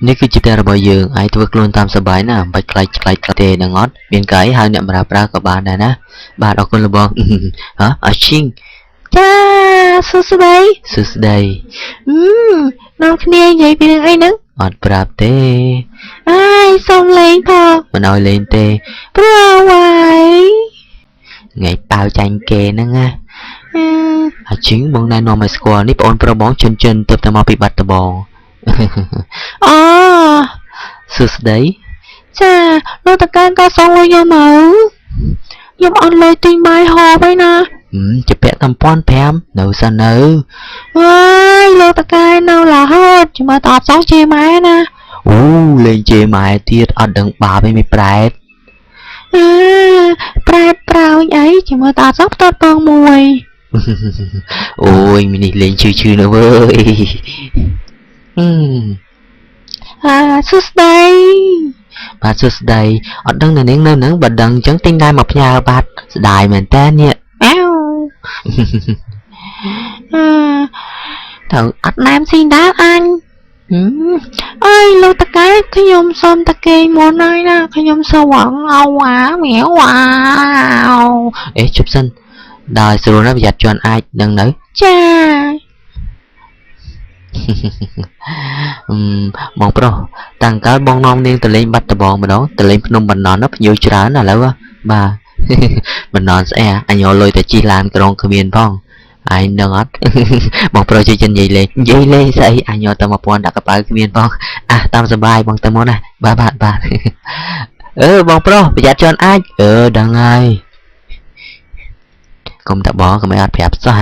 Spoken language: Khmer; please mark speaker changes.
Speaker 1: នេះគឺជាតែរបស់យើងអាចធ្វើខ្លួនតាមសប្បាយណាមិនបាច់ខ្លាចទេនឹងអត់មានកាយហើយអ្នកប្រើក៏បានដែរណាបាទអរគុណលោកបងហ៎អាឈីងចាសួស្ដីនាំគ្នានិយាយពីរឿងអីហ្នឹងអត់ប្រាប់ទេអើយសុំលេងផងមិនឲ្យលេងទេព្រោះអ្វីថ្ងៃប៉ាវចាញ់គេហ្នឹងណាអាឈីងបងណែនាំឲ្យស្គាល់នេះបងប្រុសបងចិនទៅតែមកពីបាត់ដំបងអូសួស្ដីចាលោកតកាក៏សងលុយយកមកខ្ញុំអត់លុយទិញបាយហូបឯណាជាពាក់តែ1500នៅសិននៅអើយលោកតកានៅរហូតចាំមើលតអត់សោះជេរម៉ែណាអូលេងជេរម៉ែទៀតអត់ដឹងបាបឯងមិនប្រែតប្រែតប្រោយអីចាំមើលតអត់សោះផ្ទាត់ពងមួយអូយមីនេះលេងឈឺនៅវើយសួស្ដីបាទសួស្ដីអត់ដឹងនៅនាងនៅហ្នឹងបើដឹងអញ្ចឹងទិញដែរមកផ្ញើបាទស្ដាយមែនតើនេះអៅទៅអត់ណែមស៊ីដែរអញអើយលោកតកែខ្ញុំសុំតកែមុនហើយណាខ្ញុំសវងអោវ៉ាមែវ៉ាអេជប់សិនដល់ស្រួលណាស់ប្រយ័ត្នជន់អាចដឹងនៅចាបងប្រុសតាំងកាលបងនាំនាងទៅលេងបាត់ដំបងម្ដងទៅលេងភ្នំបណ្ណន់ភ្ញៀវច្រើនឥឡូវបាទបណ្ណន់ស្អែអញយកលុយទៅជិះឡានក្រុងគ្មានផងឯងដឹងអត់បងប្រុសជួយចិននិយាយលេងស្អីអញយកតែ1000ដាក់កប៉ៅគ្មានផងតាមសបាយបងទៅមុនណាបាទបងប្រុសប្រយ័ត្នជន់អាចដឹងហើយកុំតែបងកុំឲ្យអត់ប្រាប់សោះ